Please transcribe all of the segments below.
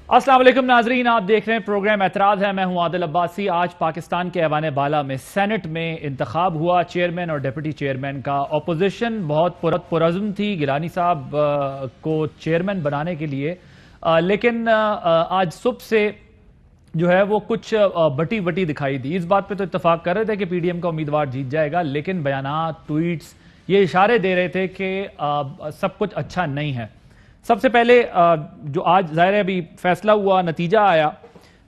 अस्सलाम वालेकुम नाजरीन, आप देख रहे हैं प्रोग्राम एतराज़ है। मैं हूं आदिल अब्बासी। आज पाकिस्तान के ऐवान बाला में सेनेट में इंतखाब हुआ चेयरमैन और डिप्टी चेयरमैन का। अपोजिशन बहुत पुरज़्म थी गिलानी साहब को चेयरमैन बनाने के लिए, लेकिन आज सुबह से जो है वो कुछ बटी बटी दिखाई दी। इस बात पे तो इत्तफाक कर रहे थे कि पीडीएम का उम्मीदवार जीत जाएगा, लेकिन बयानात, ट्वीट्स ये इशारे दे रहे थे कि सब कुछ अच्छा नहीं है। सबसे पहले जो आज ज़ाहिर है अभी फैसला हुआ, नतीजा आया,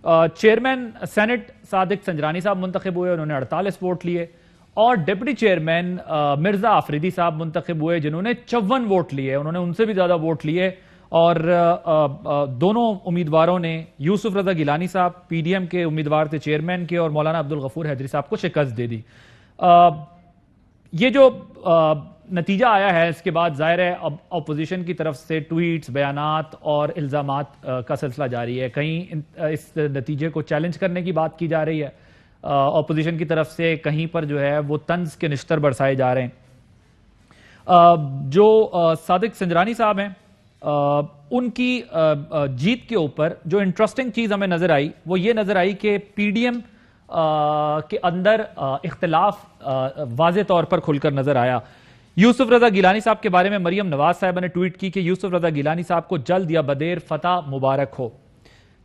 चेयरमैन सेनेट सादिक संजरानी साहब मुंतखब हुए, उन्होंने 48 वोट लिए, और डिप्टी चेयरमैन मिर्ज़ा आफरीदी साहब मुंतखब हुए जिन्होंने 54 वोट लिए। उन्होंने उनसे भी ज़्यादा वोट लिए, और दोनों उम्मीदवारों ने, यूसुफ रज़ा गिलानी साहब पीडीएम के उम्मीदवार थे चेयरमैन के, और मौलाना अब्दुल गफूर हैदरी साहब को शिकस्त दे दी। ये जो नतीजा आया है, इसके बाद ज़ाहिर है अब अपोजिशन की तरफ से ट्वीट्स, बयानात और इल्ज़ामात का सिलसिला जारी है। कहीं इस नतीजे को चैलेंज करने की बात की जा रही है अपोजिशन की तरफ से, कहीं पर जो है वो तंज के निश्तर बरसाए जा रहे हैं। जो सादिक संजरानी साहब हैं, उनकी जीत के ऊपर जो इंटरेस्टिंग चीज़ हमें नज़र आई वो ये नज़र आई कि पीडीएम के अंदर इख्तिलाफ वाज़े तौर पर खुलकर नज़र आया। यूसुफ रज़ा गिलानी साहब के बारे में मरियम नवाज साहब ने ट्वीट की कि यूसुफ रज़ा गिलानी साहब को जल्द या बदेर फतह मुबारक हो।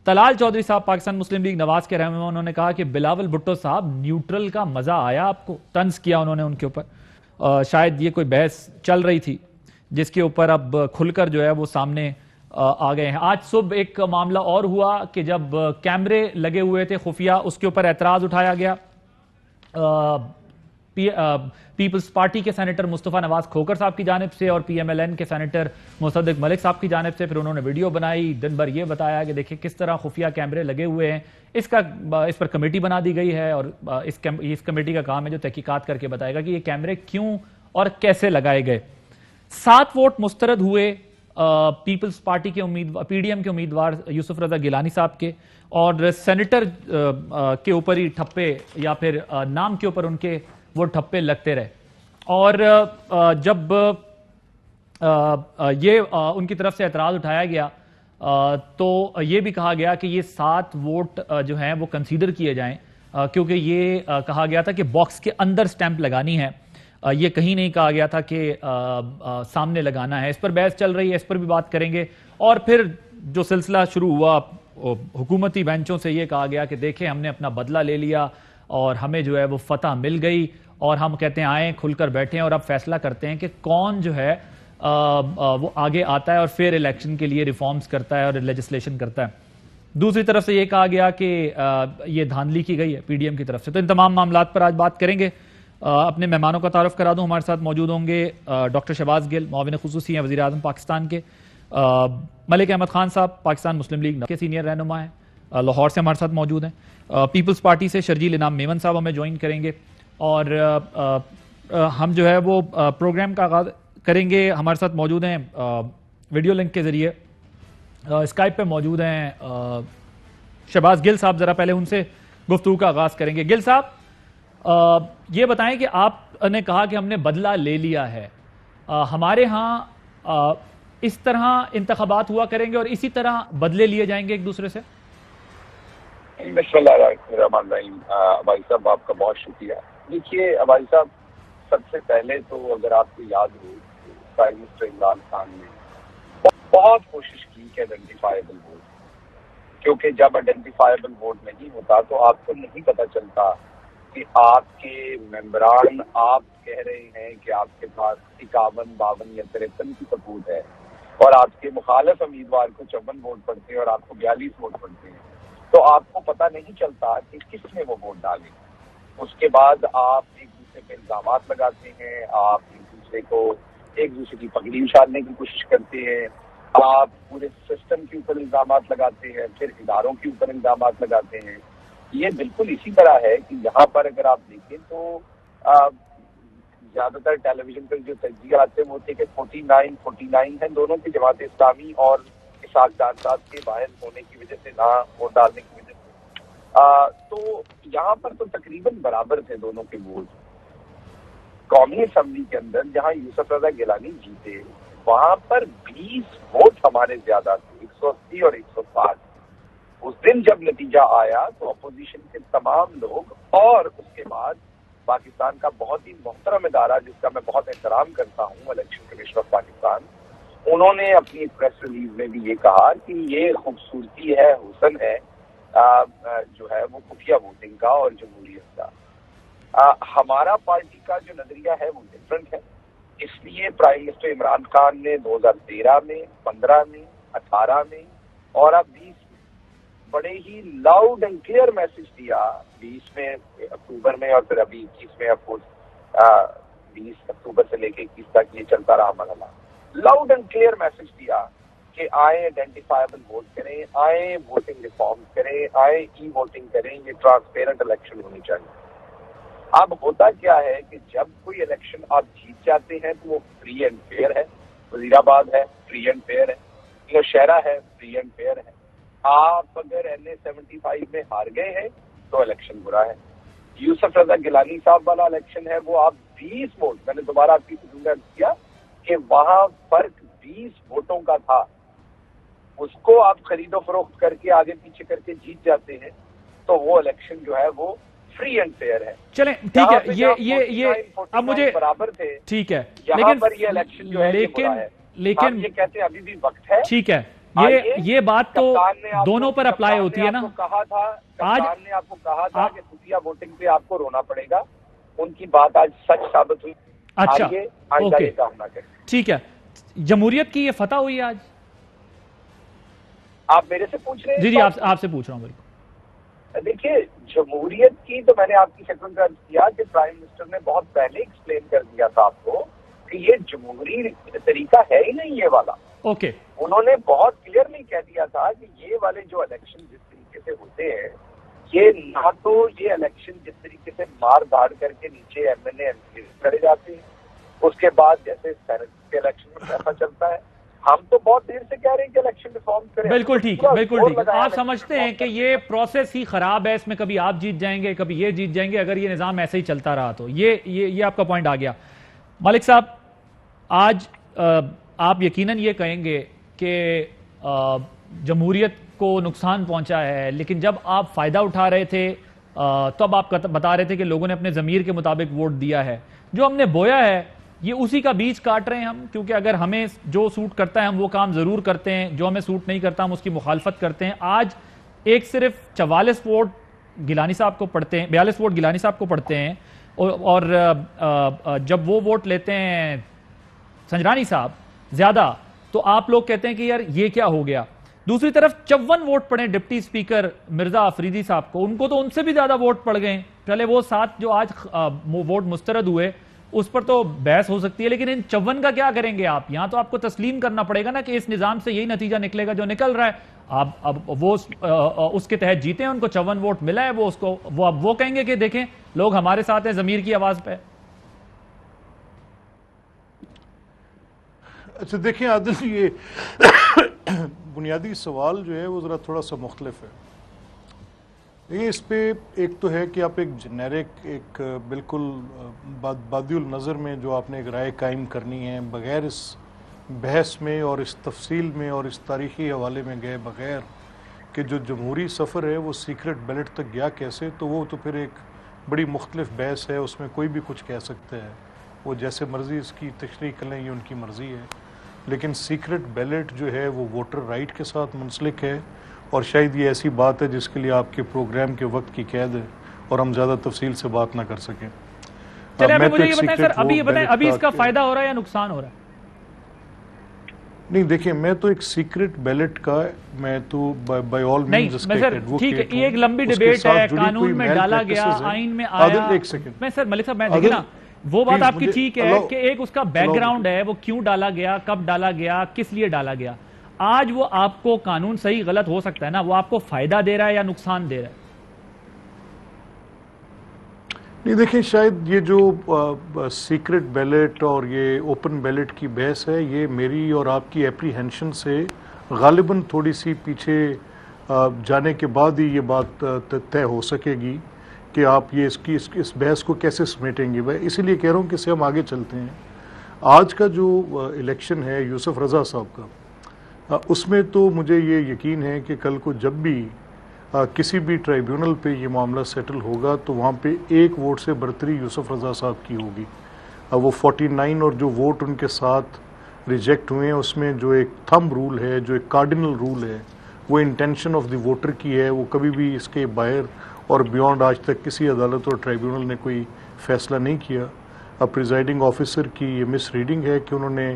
तलाल चौधरी साहब पाकिस्तान मुस्लिम लीग नवाज के रहनुमा, उन्होंने कहा कि बिलावल भुट्टो साहब न्यूट्रल का मजा आया आपको, तंज किया उन्होंने उनके ऊपर। शायद ये कोई बहस चल रही थी जिसके ऊपर अब खुलकर जो है वो सामने आ गए हैं। आज सुबह एक मामला और हुआ कि जब कैमरे लगे हुए थे खुफिया, उसके ऊपर एतराज उठाया गया। पीपल्स पार्टी के सेनेटर मुस्तफ़ा नवाज खोकर साहब की जानिब से और पीएमएलएन के सेनेटर मुसद्दिक मलिक साहब की जानिब से। फिर उन्होंने वीडियो बनाई, दिन भर ये बताया कि देखिए किस तरह खुफिया कैमरे लगे हुए हैं। इस पर कमेटी बना दी गई है, और इस कमेटी का काम है जो तहकीकात करके बताएगा कि ये कैमरे क्यों और कैसे लगाए गए। 7 वोट मुस्तरद हुए पीपल्स पार्टी के उम्मीदवार, पीडीएम के उम्मीदवार यूसुफ रज़ा गिलानी साहब के, और सेनेटर के ऊपर ही ठप्पे या फिर नाम के ऊपर उनके वो ठप्पे लगते रहे। और जब ये उनकी तरफ से एतराज उठाया गया तो ये भी कहा गया कि ये 7 वोट जो हैं वो कंसीडर किए जाएं, क्योंकि ये कहा गया था कि बॉक्स के अंदर स्टैंप लगानी है। ये कहीं नहीं कहा गया था कि सामने लगाना है। इस पर बहस चल रही है, इस पर भी बात करेंगे। और फिर जो सिलसिला शुरू हुआ, हुकूमती बेंचों से ये कहा गया कि देखें हमने अपना बदला ले लिया और हमें जो है वो फतह मिल गई, और हम कहते हैं आए खुलकर बैठे हैं और अब फैसला करते हैं कि कौन जो है वो आगे आता है और फिर इलेक्शन के लिए रिफॉर्म्स करता है और लेजिस्लेशन करता है। दूसरी तरफ से ये कहा गया कि ये धांधली की गई है पीडीएम की तरफ से। तो इन तमाम मामलात पर आज बात करेंगे। अपने मेहमानों का तारुफ करा दूं। हमारे साथ मौजूद होंगे डॉक्टर शहबाज गिल, मुआविन खुसूसी हैं वज़ीर आज़म पाकिस्तान के। मलिक अहमद खान साहब पाकिस्तान मुस्लिम लीग के सीनियर रहनुमा हैं, लाहौर से हमारे साथ मौजूद हैं। पीपल्स पार्टी से शर्जील इनाम मेमन साहब हमें ज्वाइन करेंगे, और हम जो है वो प्रोग्राम का आगाज करेंगे। हमारे साथ मौजूद हैं वीडियो लिंक के जरिए, स्काइप पे मौजूद हैं शहबाज गिल साहब। जरा पहले उनसे गुफ्तगू का आगाज करेंगे। गिल साहब, ये बताएं कि आपने कहा कि हमने बदला ले लिया है, हमारे यहाँ इस तरह इंतखाबात हुआ करेंगे और इसी तरह बदले लिए जाएंगे एक दूसरे से? भाई साहब आपका बहुत शुक्रिया। देखिए भाई साहब, सबसे पहले तो अगर आपको याद हो, प्राइम मिनिस्टर इमरान खान ने बहुत कोशिश की कि आइडेंटिफाइबल वोट, क्योंकि जब आइडेंटिफाइबल वोट नहीं होता तो आपको नहीं पता चलता कि आपके मेंबरान, आप कह रहे हैं कि आपके पास 51, 52 या 53 की सपोर्ट है, और आपके मुखालिफ उम्मीदवार को 54 वोट पड़ते हैं और आपको 42 वोट पड़ते हैं, तो आपको पता नहीं चलता कि किसने वो वोट डाले। उसके बाद आप एक दूसरे पे इल्जाम लगाते हैं, आप एक दूसरे की पगड़ी उछालने की कोशिश करते हैं, आप पूरे सिस्टम के ऊपर इल्जाम लगाते हैं, फिर इदारों के ऊपर इल्जाम लगाते हैं। ये बिल्कुल इसी तरह है कि यहाँ पर अगर आप देखें तो ज्यादातर टेलीविजन पर जो तज्जिया आते हैं वो थे कि 49 है दोनों की, जमात इस्लामी और इसाक डार साहब के बाहर होने की वजह से, ना वोट डालने की वजह से। तो यहाँ पर तो तकरीबन बराबर थे दोनों के वोट। कौमी असम्बली के अंदर जहाँ यूसुफ रज़ा गिलानी जीते, वहां पर 20 वोट हमारे ज्यादा थे, 180 और 160। اس دن جب نتیجہ آیا تو اپوزیشن کے تمام لوگ اور اس کے بعد پاکستان کا بہت ہی محترم ادارہ جس کا میں بہت احترام کرتا ہوں، الیکشن کمیشن آف پاکستان، انہوں نے اپنی پریس ریلیز میں بھی یہ کہا کہ یہ خوبصورتی ہے، حسن ہے جو ہے وہ خفیہ ووٹنگ کا اور جمہوریت کا۔ ہمارا پارٹی کا جو نظریہ ہے وہ ڈفرنٹ ہے، اس لیے پرائم منسٹر عمران خان نے 2013 میں، 15 میں، 18 میں اور اب 20 میں بڑے ہی لاؤڈ اینڈ کلیئر میسج دیا، 20 میں اکتوبر میں اور پھر ابھی 21 میں، آف کورس 20 اکتوبر سے لے کے 21 تک یہ چلتا رہا مرحلہ، لاؤڈ اینڈ کلیئر میسج دیا کہ آئیں آئیڈینٹیفائبل ووٹ کریں، آئیں ووٹنگ ریفارم کریں، آئیں ای ووٹنگ کریں، یہ ٹرانسپیرنٹ الیکشن ہونی چاہیے۔ اب ہوتا کیا ہے کہ جب کوئی الیکشن آپ جیت جاتے ہیں تو وہ فری اینڈ فیئر ہے، وزیر آباد ہے فری اینڈ فیئر ہے، نوشہرہ ہے فری اینڈ فیئر ہے۔ آپ اگر NA 75 میں ہار گئے ہیں تو الیکشن برا ہے۔ یوسف رضا گیلانی صاحب والا الیکشن ہے وہ آپ 20 ووٹ، میں نے دوبارہ آپ کی خدمت کیا کہ وہاں فرق 20 ووٹوں کا تھا، اس کو آپ خرید و فروخت کر کے آگے پیچھے کر کے جیت جاتے ہیں تو وہ الیکشن جو ہے وہ فری اینڈ فیئر ہے۔ چلیں ٹھیک ہے، یہ اب مجھے برابر تھے، ٹھیک ہے، یہاں پر یہ الیکشن جو ہے لیکن یہ کہتے ہیں ابھی بھی وقت ہے، ٹھیک ہے، یہ بات تو دونوں پر اپلائی ہوتی ہے نا۔ کہا تھا کپتان نے آپ کو کہا تھا کہ خفیہ ووٹنگ پہ آپ کو رونا پڑے گا، ان کی بات آج سچ ثابت ہوئی۔ اچھا آئندہ یہ کام نہ کریں۔ ٹھیک ہے، جمہوریت کی یہ فتح ہوئی آج؟ آپ میرے سے پوچھ رہے ہیں؟ جی آپ سے پوچھ رہا ہوں بالکل۔ دیکھیے جمہوریت کی تو میں نے آپ کی شکل میں عرض کیا کہ پرائم منسٹر نے بہت پہلے ایکسپلین کر دیا تھا آپ کو کہ یہ جمہوری طریقہ ہے ہی نہیں یہ والا۔ اوکے، انہوں نے بہت کلیئرلی کہہ دیا تھا کہ یہ والے جو الیکشن جس طریقے سے ہوتے ہیں، یہ نہ تو یہ الیکشن جس طریقے سے مار دھاڑ کر کے نیچے MNA MPs کرے جاتے ہیں، اس کے بعد جیسے سینٹ کے الیکشن میں ایسا چلتا ہے، ہم تو بہت دیر سے کہہ رہے ہیں کہ الیکشن ریفارم کریں۔ بالکل ٹھیک ہے، بالکل ٹھیک۔ آپ سمجھتے ہیں کہ یہ پروسیس ہی خراب ہے، اس میں کبھی آپ جیت جائیں گے کبھی یہ جیت جائیں گے، اگر یہ نظام ایسے ہی چلتا رہا تو یہ آپ کا پوائنٹ آ گیا۔ ملک صاحب، آج آپ یقیناً یہ کہیں گے کہ جمہوریت کو نقصان پہنچا ہے، لیکن جب آپ فائدہ اٹھا رہے تھے تب آپ بتا رہے تھے کہ لوگوں نے اپنے ضمیر کے مطابق ووٹ دیا ہے، جو ہم نے بویا ہے یہ اسی کا بیج کاٹ رہے ہیں ہم، کیونکہ اگر ہمیں جو سوٹ کرتا ہے ہم وہ کام ضرور کرتے ہیں، جو ہمیں سوٹ نہیں کرتا ہم اس کی مخالفت کرتے ہیں۔ آج ایک صرف 44 ووٹ گیلانی صاحب کو پڑھتے ہیں، 42 ووٹ گیلانی صاحب کو پڑھتے ہیں، اور جب وہ ووٹ لیتے ہیں سنجرانی صاحب زیادہ، تو آپ لوگ کہتے ہیں کہ یار یہ کیا ہو گیا۔ دوسری طرف 54 ووٹ پڑے ڈپٹی اسپیکر مرزا آفریدی صاحب کو، ان کو تو ان سے بھی زیادہ ووٹ پڑ گئے، چلے وہ 7 جو آج ووٹ مسترد ہوئے اس پر تو بحث ہو سکتی ہے، لیکن ان 54 کا کیا کریں گے آپ؟ یہاں تو آپ کو تسلیم کرنا پڑے گا نا کہ اس نظام سے یہی نتیجہ نکلے گا جو نکل رہا ہے۔ اب وہ اس کے تحت جیتے ہیں، ان کو 54 ووٹ ملا ہے، وہ کہیں گے کہ دیکھیں لوگ ہمارے ساتھ ہیں ضمیر کی آواز پہ۔ اچھا دیکھیں عادل، یہ بنیادی سوال جو ہے وہ ذرا تھوڑا سا مختلف ہے۔ یہ اس پہ ایک تو ہے کہ آپ ایک جنیرک، ایک بالکل بادی النظر میں جو آپ نے ایک رائے قائم کرنی ہے، بغیر اس بحث میں اور اس تفصیل میں اور اس تاریخی حوالے میں گئے بغیر کہ جو جمہوری سفر ہے وہ سیکرٹ بیلٹ تک گیا کیسے، تو وہ تو پھر ایک بڑی مختلف بحث ہے، اس میں کوئی بھی کچھ کہہ سکتا ہے، وہ جیسے مرضی اس کی تشریح کریں، یہ ان کی مرضی ہے۔ لیکن سیکرٹ بیلٹ جو ہے وہ ووٹر رائٹ کے ساتھ منسلک ہے، اور شاید یہ ایسی بات ہے جس کے لیے آپ کے پروگرام کے وقت کی قید ہے اور ہم زیادہ تفصیل سے بات نہ کر سکیں۔ چلے ابھی مجھے یہ بتائیں سر، ابھی اس کا فائدہ ہو رہا ہے یا نقصان ہو رہا ہے؟ نہیں دیکھیں، میں تو ایک سیکرٹ بیلٹ کا میں تو بائی آل مینز اس کا ایڈوکیٹ ہوں۔ ٹھیک ہے، یہ ایک لمبی ڈیبیٹ ہے، قانون میں ڈالا گیا، آئین میں آیا۔ ایک سیکنڈ میں سر ملک صاحب میں دیکھیں نا، وہ بات آپ کی ٹھیک ہے کہ ایک اس کا بیک گراؤنڈ ہے، وہ کیوں ڈالا گیا، کب ڈالا گیا، کس لیے ڈالا گیا۔ آج وہ آپ کو قانون صحیح غلط ہو سکتا ہے نا، وہ آپ کو فائدہ دے رہا ہے یا نقصان دے رہا ہے؟ نہیں دیکھیں، شاید یہ جو سیکرٹ بیلٹ اور یہ اوپن بیلٹ کی بحث ہے، یہ میری اور آپ کی اپریہنشن سے غالباً تھوڑی سی پیچھے جانے کے بعد ہی یہ بات طے ہو سکے گی کہ آپ یہ اس بحث کو کیسے سمیٹیں گے۔ میں اسی لیے کہہ رہا ہوں کہ اس سے ہم آگے چلتے ہیں۔ آج کا جو الیکشن ہے یوسف رضا صاحب کا، اس میں تو مجھے یہ یقین ہے کہ کل کو جب بھی किसी भी ट्राइब्यूनल पे ये मामला सेटल होगा तो वहाँ पे एक वोट से बरतरी यूसुफ रज़ा साहब की होगी। वो 49 और जो वोट उनके साथ रिजेक्ट हुए हैं उसमें जो एक थंब रूल है, जो एक कार्डिनल रूल है, वो इंटेंशन ऑफ द वोटर की है। वो कभी भी इसके बाहर और बियॉन्ड आज तक किसी अदालत और ट्राइब्यूनल ने कोई फैसला नहीं किया। अब प्रिजाइडिंग ऑफिसर की ये मिस रीडिंग है कि उन्होंने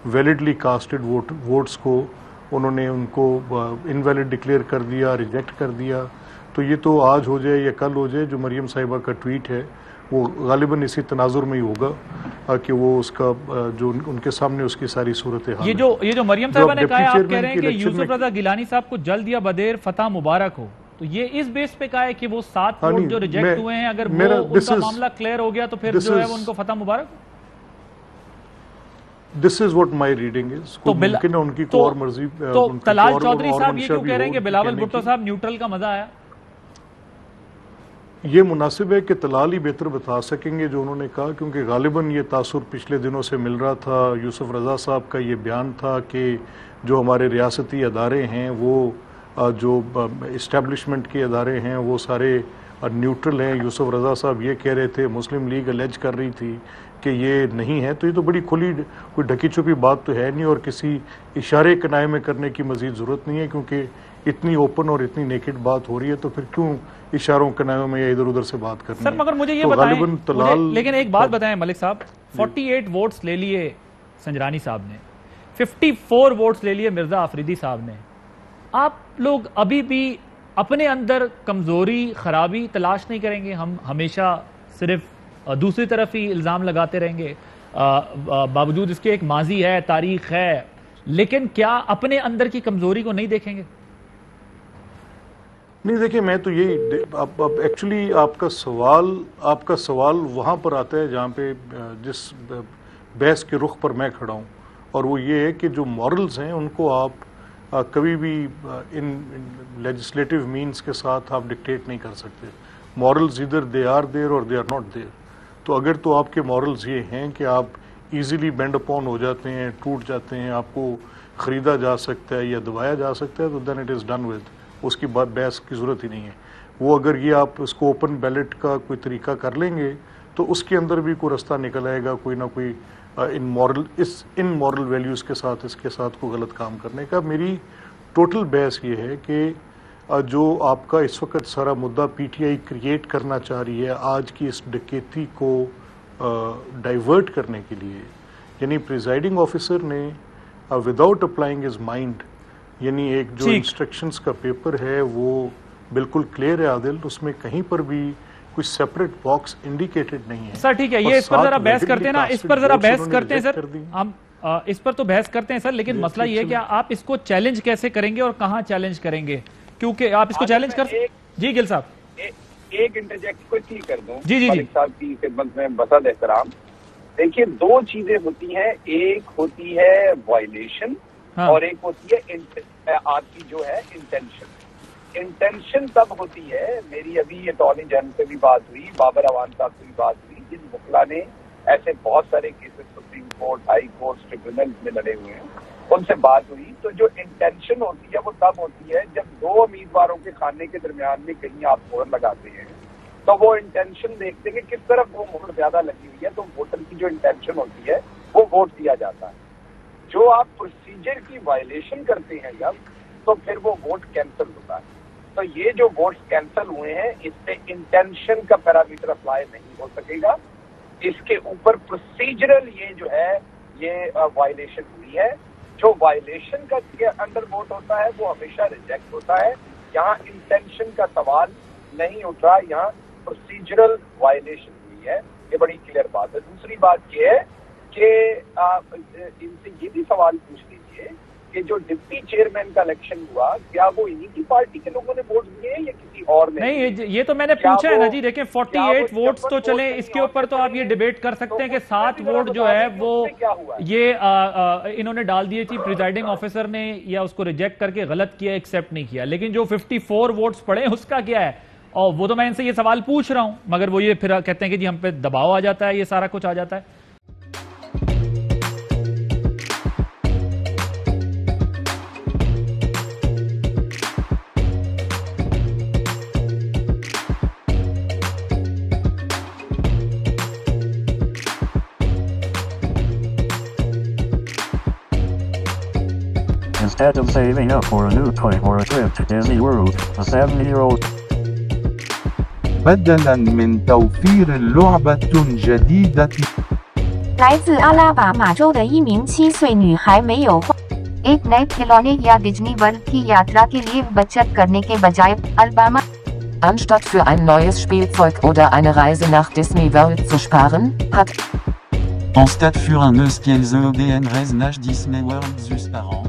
वैलिडली कास्टेड वोट्स को उन्होंने उनको इनवैलिड डिक्लेयर कर दिया, रिजेक्ट कर दिया। तो ये तो आज हो जाए या कल हो जाए, जो मरियम साहिबा का ट्वीट है वो गालिबन इसी तनाजुर में ही होगा कि वो उसका जो उनके सामने उसकी सारी सूरत हाल ये जो मरियम साहिबा ने कहा है, आप कह रहे हैं कि यूसुफ रज़ा गिलानी साहब को जल्द या बदेर फतह मुबारक हो, तो ये इस बेस पे कहा है कि वो 7 वोट जो रिजेक्ट हुए हैं, अगर वो उनका मामला क्लियर हो गया तो फिर जो है वो उनको फतह मुबारक। This is what my reading is. तो मुमकिन है उनकी कोई और मर्जी। तो तलाल चौधरी साहब ये क्यों कह रहे हैं कि बिलावल भुट्टो साहब न्यूट्रल का मजा आया? ये मुनासिब है कि तलाल ही बेहतर बता सकेंगे जो उन्होंने कहा, क्योंकि गालिबन ये तासुर पिछले दिनों से मिल रहा था। यूसुफ रज़ा साहब का ये बयान था कि जो हमारे रियासती अदारे हैं वो जो इस्टेब्लिशमेंट के अदारे हैं वो सारे न्यूट्रल हैं। यूसुफ रज़ा साहब ये कह रहे थे, मुस्लिम लीग अलेज कर रही थी कि ये नहीं है। तो ये तो बड़ी खुली कोई ढकी छुपी बात तो है नहीं, और किसी इशारे कनाए में करने की मजीद ज़रूरत नहीं है, क्योंकि इतनी ओपन और इतनी नेकेड बात हो रही है तो फिर क्यों इशारों कनायों में या इधर उधर से बात करनी सर। मगर मुझे ये बताएं, लेकिन एक बात बताएं मलिक साहब, 48 वोट्स ले लिए संजरानी साहब ने, 54 वोट्स ले लिए मिर्जा आफरीदी साहब ने। आप लोग अभी भी अपने अंदर कमजोरी खराबी तलाश नहीं करेंगे? हम हमेशा सिर्फ दूसरी तरफ ही इल्जाम लगाते रहेंगे, बावजूद इसके एक माजी है, तारीख है, लेकिन क्या अपने अंदर की कमजोरी को नहीं देखेंगे? नहीं, देखिए मैं तो यही अब एक्चुअली आपका सवाल वहाँ पर आता है जहाँ पे जिस बहस के रुख पर मैं खड़ा हूँ, और वो ये है कि जो मॉरल्स हैं उनको आप कभी भी इन लेजिस्लेटिव मीन्स के साथ आप डिक्टेट नहीं कर सकते। मॉरल्स इधर दे आर देयर और दे आर नॉट देयर। तो अगर तो आपके मॉरल्स ये हैं कि आप इजीली बेंड अपॉन हो जाते हैं, टूट जाते हैं, आपको ख़रीदा जा सकता है या दबाया जा सकता है, तो then it is done with, उसकी बात बहस की ज़रूरत ही नहीं है। वो अगर ये आप उसको ओपन बैलेट का कोई तरीका कर लेंगे तो उसके अंदर भी कोई रास्ता निकल आएगा, कोई ना कोई इन मॉरल वैल्यूज़ के साथ इसके साथ को गलत काम करने का। मेरी टोटल बहस ये है कि जो आपका इस वक्त सारा मुद्दा पीटीआई क्रिएट करना चाह रही है आज की इस डकैती को डाइवर्ट करने के लिए, यानी प्रिजाइडिंग ऑफिसर ने विदाउट अप्लाइंग हिज माइंड, यानी एक जो इंस्ट्रक्शंस का पेपर है वो बिल्कुल क्लियर है आदिल, उसमें कहीं पर भी कोई सेपरेट बॉक्स इंडिकेटेड नहीं है। सर ठीक है, ये इस पर जरा बहस करते हैं ना, इस पर जरा बहस करते हैं सर, हम इस पर तो बहस करते हैं सर, लेकिन मसला ये है कि आप इसको चैलेंज कैसे करेंगे और कहां चैलेंज करेंगे, क्योंकि आप इसको चैलेंज कर जी गिल साहब एक इंटरजेक्ट क्विकली कर दूं जी साहब की खिदमत में बसद एहतराम। देखिए दो चीजें होती हैं, एक होती है वायलेशन और एक होती है आपकी जो है इंटेंशन। इंटेंशन तब होती है, मेरी अभी अटॉर्नी जनरल से भी बात हुई, बाबर अवान साहब से भी बात हुई, जिन मुखला ने ऐसे बहुत सारे cases supreme court, high court, tribunal में लड़े हुए हैं, उनसे बात हुई। तो जो इंटेंशन होती है वो तब होती है जब दो उम्मीदवारों के खाने के दरमियान में कहीं आप मोहर लगाते हैं, तो वो इंटेंशन देखते हैं कि किस तरफ वो मोहर ज्यादा लगी हुई है, तो वोटर की जो इंटेंशन होती है वो वोट दिया जाता है। जो आप प्रोसीजर की वायलेशन करते हैं जब, तो फिर वो वोट कैंसिल होता है। तो ये जो वोट्स कैंसिल हुए हैं इस पे इंटेंशन का पैरामीटर अप्लाई नहीं हो सकेगा, इसके ऊपर प्रोसीजरल ये जो है ये वायलेशन हुई है। जो वायलेशन का अंडर वोट होता है वो हमेशा रिजेक्ट होता है। यहाँ इंटेंशन का सवाल नहीं उठ रहा, यहाँ प्रोसीजरल वायलेशन हुई है, ये बड़ी क्लियर बात है। दूसरी बात ये है कि इनसे ये भी सवाल पूछ लीजिए कि जो डिप्टी चेयरमैन का इलेक्शन हुआ, क्या वो इन्हीं की पार्टी के लोगों ने वोट दिए या किसी और ने? नहीं, ये तो मैंने पूछा है ना जी। देखें 48 वोट्स तो चले, इसके ऊपर तो आप ये डिबेट कर सकते हैं कि 7 वोट जो है वो ये इन्होंने डाल दिए थी, प्रिजाइडिंग ऑफिसर ने या उसको रिजेक्ट करके गलत किया, एक्सेप्ट नहीं किया। लेकिन जो 54 वोट्स पड़े उसका क्या है? और वो तो मैं इनसे ये सवाल पूछ रहा हूं, मगर वो ये फिर कहते हैं कि जी हम पे दबाव आ जाता है, ये सारा कुछ आ जाता है। Instead of saving up for a new toy or a trip to Disney World, a 7-year-old بدلاً من توفير لعبة جديدة 来自阿拉巴马州的一名7岁女孩没有花 एक नए खिलौने या डिज्नी वर्ल्ड की यात्रा के लिए बचत करने के बजाय Alabama Anstatt für ein neues Spielzeug oder eine Reise nach Disney World zu sparen, hat En stade für un eus kiel EDN Reznach Disney World zus par an.